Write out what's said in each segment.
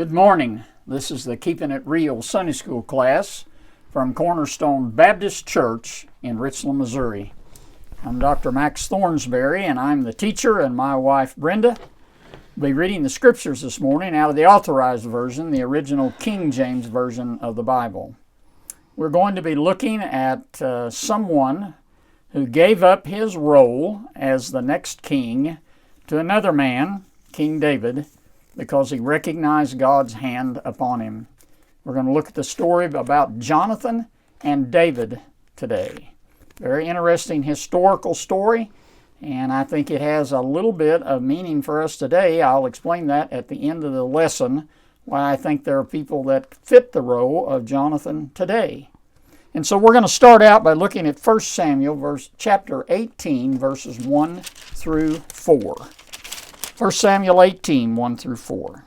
Good morning. This is the Keeping It Real Sunday School class from Cornerstone Baptist Church in Richland, Missouri. I'm Dr. Max Thornsberry, and I'm the teacher, and my wife Brenda will be reading the scriptures this morning out of the Authorized Version, the original King James Version of the Bible. We're going to be looking at someone who gave up his role as the next king to another man, King David, because he recognized God's hand upon him. We're going to look at the story about Jonathan and David today. Very interesting historical story, and I think it has a little bit of meaning for us today. I'll explain that at the end of the lesson, why I think there are people that fit the role of Jonathan today. And so we're going to start out by looking at 1 Samuel chapter 18, verses 1 through 4. 1 Samuel 18, 1 through 4.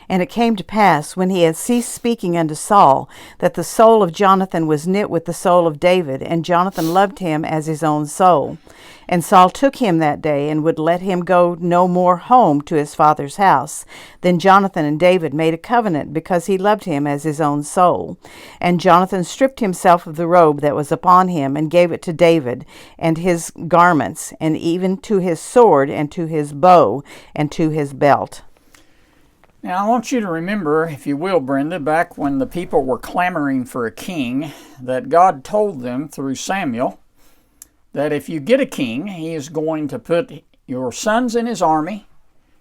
And it came to pass, when he had ceased speaking unto Saul, that the soul of Jonathan was knit with the soul of David, and Jonathan loved him as his own soul. And Saul took him that day, and would let him go no more home to his father's house. Then Jonathan and David made a covenant, because he loved him as his own soul. And Jonathan stripped himself of the robe that was upon him, and gave it to David, and his garments, and even to his sword, and to his bow, and to his belt. Now I want you to remember, if you will, Brenda, back when the people were clamoring for a king, that God told them through Samuel that if you get a king, he is going to put your sons in his army,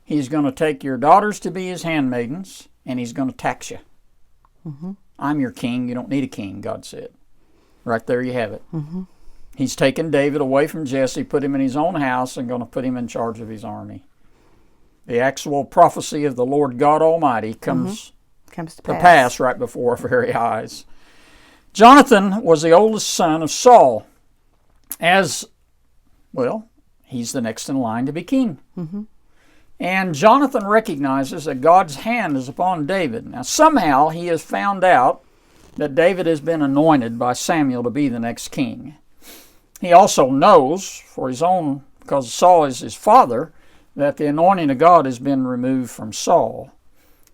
he's going to take your daughters to be his handmaidens, and he's going to tax you. Mm-hmm. I'm your king, you don't need a king, God said. Right there you have it. Mm-hmm. He's taken David away from Jesse, put him in his own house, and going to put him in charge of his army. The actual prophecy of the Lord God Almighty comes to pass right before our very eyes. Jonathan was the oldest son of Saul. As, well, he's the next in line to be king. Mm-hmm. And Jonathan recognizes that God's hand is upon David. Now, somehow he has found out that David has been anointed by Samuel to be the next king. He also knows, for his own, because Saul is his father, that the anointing of God has been removed from Saul.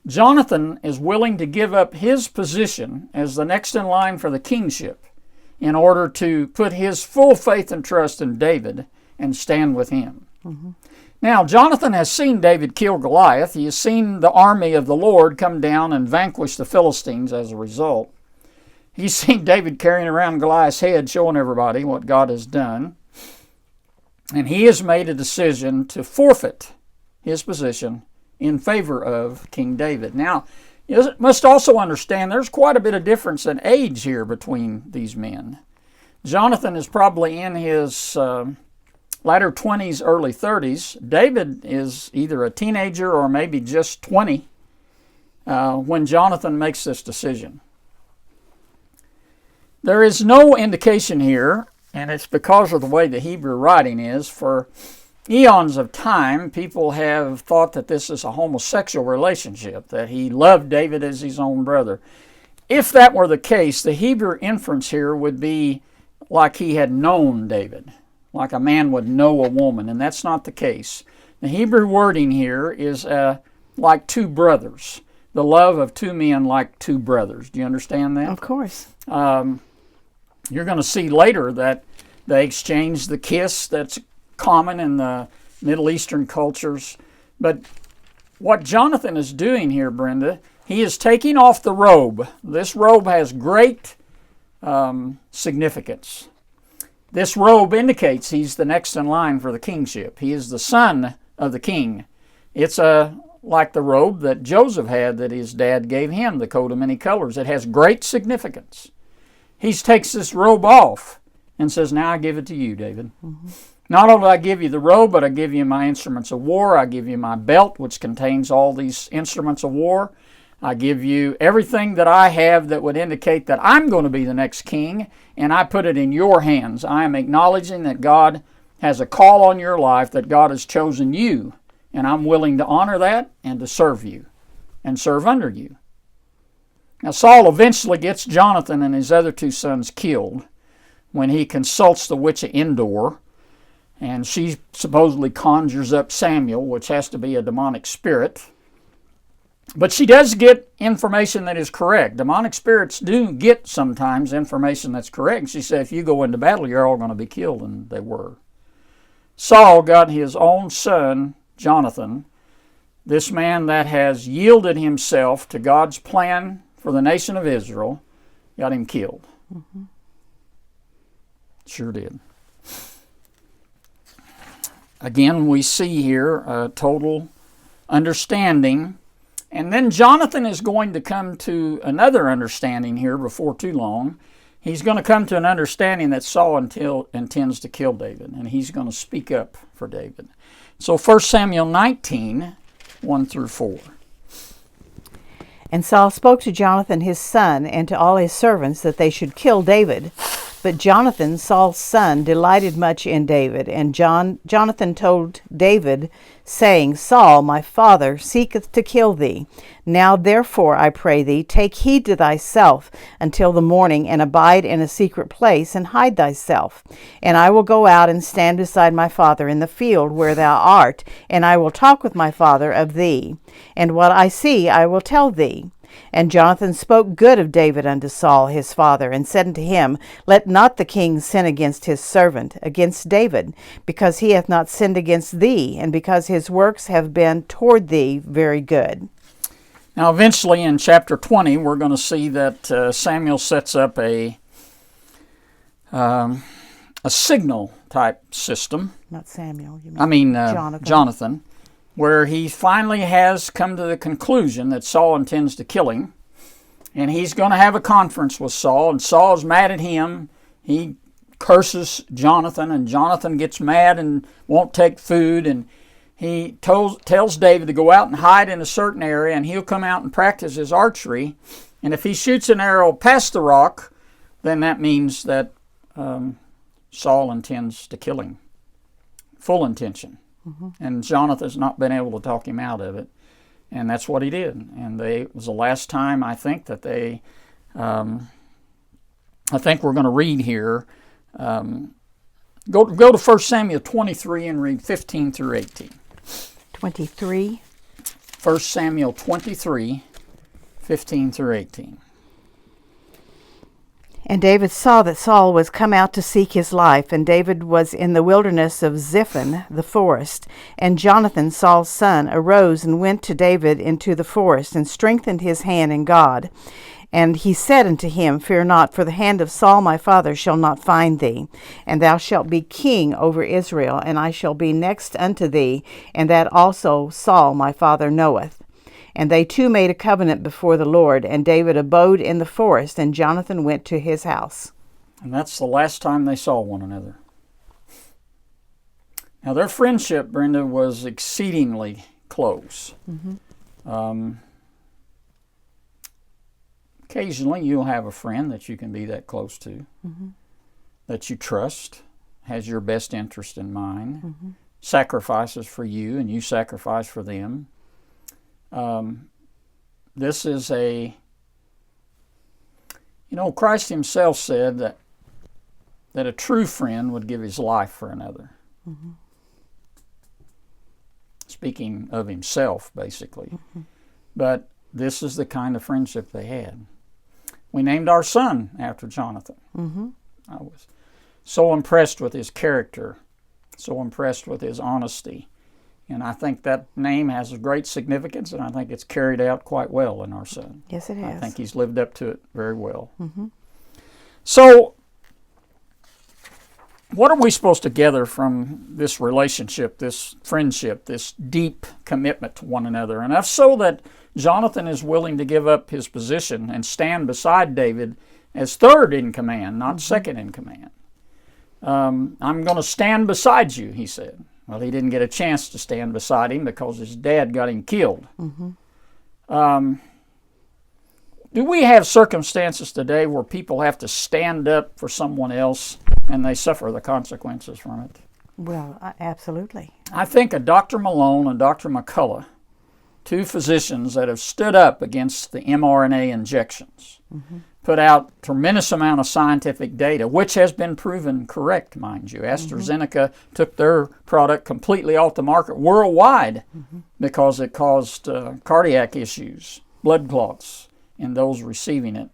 Jonathan is willing to give up his position as the next in line for the kingship in order to put his full faith and trust in David and stand with him. Mm-hmm. Now, Jonathan has seen David kill Goliath. He has seen the army of the Lord come down and vanquish the Philistines as a result. He's seen David carrying around Goliath's head, showing everybody what God has done. And he has made a decision to forfeit his position in favor of King David. Now, you must also understand there's quite a bit of difference in age here between these men. Jonathan is probably in his latter 20s, early 30s. David is either a teenager or maybe just 20 when Jonathan makes this decision. There is no indication here, and it's because of the way the Hebrew writing is. For eons of time, people have thought that this is a homosexual relationship, that he loved David as his own brother. If that were the case, the Hebrew inference here would be like he had known David, like a man would know a woman, and that's not the case. The Hebrew wording here is like two brothers, the love of two men like two brothers. Do you understand that? Of course. You're going to see later that they exchanged the kiss that's common in the Middle Eastern cultures. But what Jonathan is doing here, Brenda, he is taking off the robe. This robe has great significance. This robe indicates he's the next in line for the kingship. He is the son of the king. It's like the robe that Joseph had that his dad gave him, the coat of many colors. It has great significance. He takes this robe off and says, now I give it to you, David. Mm-hmm. Not only do I give you the robe, but I give you my instruments of war. I give you my belt, which contains all these instruments of war. I give you everything that I have that would indicate that I'm going to be the next king, and I put it in your hands. I am acknowledging that God has a call on your life, that God has chosen you, and I'm willing to honor that and to serve you and serve under you. Now, Saul eventually gets Jonathan and his other two sons killed when he consults the witch of Endor, and she supposedly conjures up Samuel, which has to be a demonic spirit. But she does get information that is correct. Demonic spirits do get sometimes information that's correct. She said, if you go into battle, you're all going to be killed, and they were. Saul got his own son, Jonathan, this man that has yielded himself to God's plan for the nation of Israel, got him killed. Mm-hmm. Sure did. Again, we see here a total understanding. And then Jonathan is going to come to another understanding here before too long. He's going to come to an understanding that Saul intends to kill David, and he's going to speak up for David. So 1 Samuel 19, 1 through 4. And Saul spoke to Jonathan his son and to all his servants that they should kill David. But Jonathan, Saul's son, delighted much in David. And Jonathan told David, saying, Saul, my father, seeketh to kill thee. Now therefore, I pray thee, take heed to thyself until the morning, and abide in a secret place, and hide thyself. And I will go out and stand beside my father in the field where thou art, and I will talk with my father of thee. And what I see I will tell thee. And Jonathan spoke good of David unto Saul his father, and said unto him, Let not the king sin against his servant, against David, because he hath not sinned against thee, and because his works have been toward thee very good. Now eventually in chapter 20, we're going to see that Samuel sets up a signal type system. Not Samuel, you mean Jonathan. Where he finally has come to the conclusion that Saul intends to kill him. And he's going to have a conference with Saul, and Saul's mad at him. He curses Jonathan, and Jonathan gets mad and won't take food. And he tells David to go out and hide in a certain area, and he'll come out and practice his archery. And if he shoots an arrow past the rock, then that means that Saul intends to kill him. Full intention. Mm-hmm. And Jonathan's not been able to talk him out of it. And that's what he did. And it was the last time, I think, that they, I think we're going to read here. Go to 1 Samuel 23 and read 15 through 18. 23? 1 Samuel 23, 15 through 18. And David saw that Saul was come out to seek his life, and David was in the wilderness of Ziphan, the forest. And Jonathan, Saul's son, arose and went to David into the forest, and strengthened his hand in God. And he said unto him, Fear not, for the hand of Saul my father shall not find thee. And thou shalt be king over Israel, and I shall be next unto thee, and that also Saul my father knoweth. And they two made a covenant before the Lord, and David abode in the forest, and Jonathan went to his house. And that's the last time they saw one another. Now their friendship, Brenda, was exceedingly close. Mm-hmm. Occasionally you'll have a friend that you can be that close to, mm-hmm. that you trust, has your best interest in mind, mm-hmm. sacrifices for you, and you sacrifice for them. This is Christ himself said that a true friend would give his life for another. Mm-hmm. Speaking of himself, basically. Mm-hmm. But this is the kind of friendship they had. We named our son after Jonathan. Mm-hmm. I was so impressed with his character, so impressed with his honesty. And I think that name has a great significance, and I think it's carried out quite well in our son. Yes, it has. I think he's lived up to it very well. Mm-hmm. So, what are we supposed to gather from this relationship, this friendship, this deep commitment to one another? Enough so that Jonathan is willing to give up his position and stand beside David as third in command, not mm-hmm. second in command. I'm going to stand beside you, he said. Well, he didn't get a chance to stand beside him because his dad got him killed. Mm-hmm. Do we have circumstances today where people have to stand up for someone else and they suffer the consequences from it? Well, absolutely. I think of Dr. Malone and Dr. McCullough, two physicians that have stood up against the mRNA injections. Mm-hmm. put out tremendous amount of scientific data, which has been proven correct, mind you. AstraZeneca took their product completely off the market worldwide because it caused cardiac issues, blood clots in those receiving it.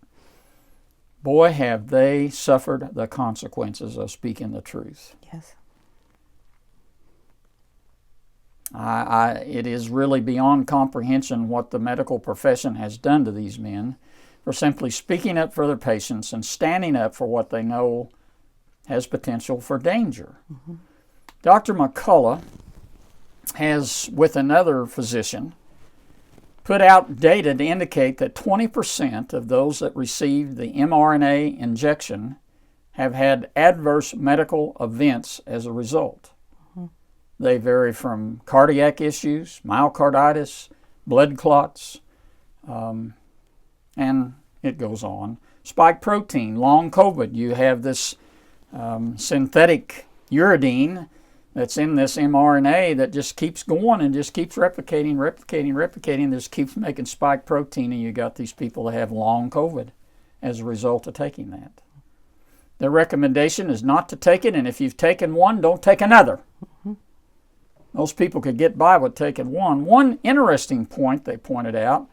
Boy, have they suffered the consequences of speaking the truth. Yes. It is really beyond comprehension what the medical profession has done to these men for simply speaking up for their patients and standing up for what they know has potential for danger. Dr. McCullough has, with another physician, put out data to indicate that 20% of those that received the mRNA injection have had adverse medical events as a result. They vary from cardiac issues, myocarditis, blood clots, and it goes on. Spike protein, long COVID. You have this synthetic uridine that's in this mRNA that just keeps going and just keeps replicating, just keeps making spike protein, and you got these people that have long COVID as a result of taking that. The recommendation is not to take it, and if you've taken one, don't take another. Most people could get by with taking one. One interesting point they pointed out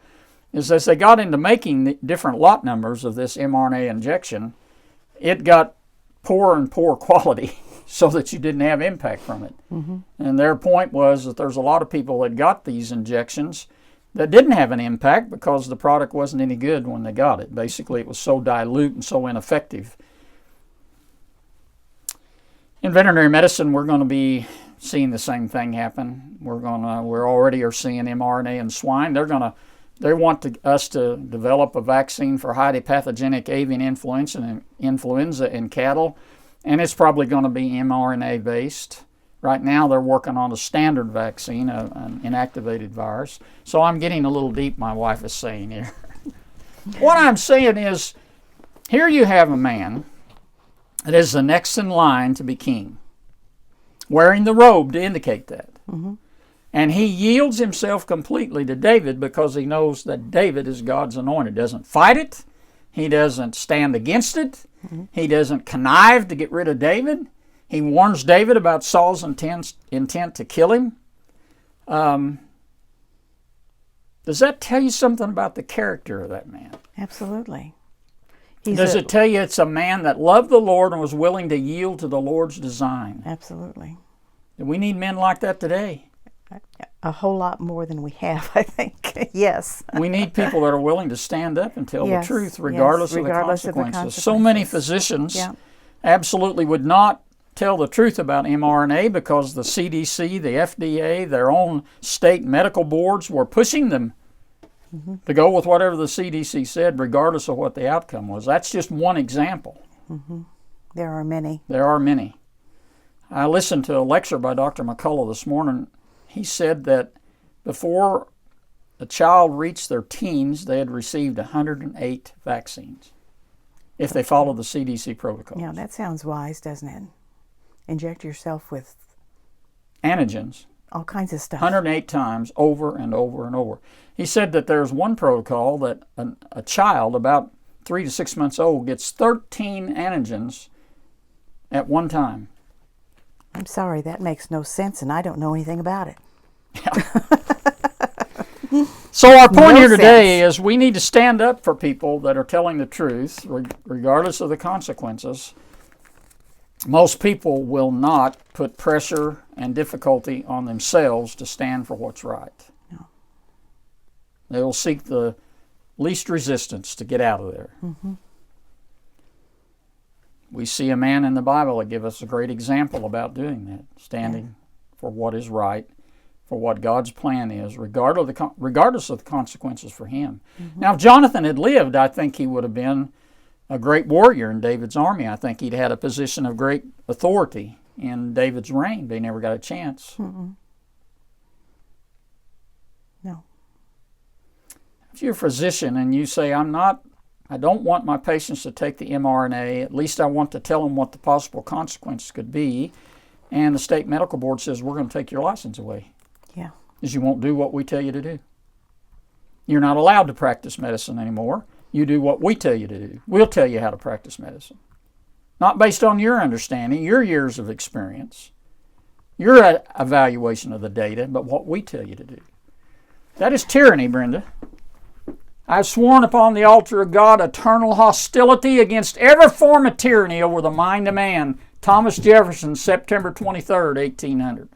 is as they got into making the different lot numbers of this mRNA injection, it got poorer and poorer quality so that you didn't have impact from it. And their point was that there's a lot of people that got these injections that didn't have an impact because the product wasn't any good when they got it. Basically, it was so dilute and so ineffective. In veterinary medicine, we're going to be seeing the same thing happen. We already are seeing mRNA in swine. They want us to develop a vaccine for highly pathogenic avian influenza in cattle, and it's probably going to be mRNA based. Right now they're working on a standard vaccine, an inactivated virus. So I'm getting a little deep, my wife is saying here. What I'm saying is, here you have a man that is the next in line to be king, wearing the robe to indicate that. And he yields himself completely to David because he knows that David is God's anointed. Doesn't fight it. He doesn't stand against it. He doesn't connive to get rid of David. He warns David about Saul's intent to kill him. Does that tell you something about the character of that man? Absolutely. Does it tell you it's a man that loved the Lord and was willing to yield to the Lord's design? Absolutely. We need men like that today. A whole lot more than we have, I think. Yes. We need people that are willing to stand up and tell Yes, the truth yes, regardless of the consequences. So many physicians absolutely would not tell the truth about mRNA because the CDC, the FDA, their own state medical boards were pushing them to go with whatever the CDC said regardless of what the outcome was. That's just one example. There are many. There are many. I listened to a lecture by Dr. McCullough this morning. He said that before a child reached their teens, they had received 108 vaccines if they followed the CDC protocol. Yeah, that sounds wise, doesn't it? Inject yourself with antigens. All kinds of stuff. 108 times over and over and over. He said that there's one protocol that a child about 3 to 6 months old gets 13 antigens at one time. I'm sorry, that makes no sense, and I don't know anything about it. So our point here today is we need to stand up for people that are telling the truth, regardless of the consequences. Most people will not put pressure and difficulty on themselves to stand for what's right. No. They will seek the least resistance to get out of there. We see a man in the Bible that gives us a great example about doing that, standing for what is right, for what God's plan is, regardless of the consequences for him. Now, if Jonathan had lived, I think he would have been a great warrior in David's army. I think he'd had a position of great authority in David's reign, but he never got a chance. No. If you're a physician and you say, I don't want my patients to take the mRNA, at least I want to tell them what the possible consequences could be, and the state medical board says, we're going to take your license away. Yeah. Because you won't do what we tell you to do. You're not allowed to practice medicine anymore You do what we tell you to do. We'll tell you how to practice medicine. Not based on your understanding, your years of experience, your evaluation of the data, but what we tell you to do. That is tyranny, Brenda. I've sworn upon the altar of God eternal hostility against every form of tyranny over the mind of man. Thomas Jefferson, September 23rd, 1800.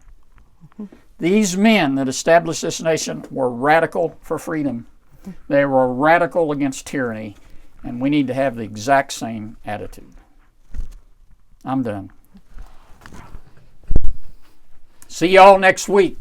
These men that established this nation were radical for freedom. They were radical against tyranny, and we need to have the exact same attitude. I'm done. See y'all next week.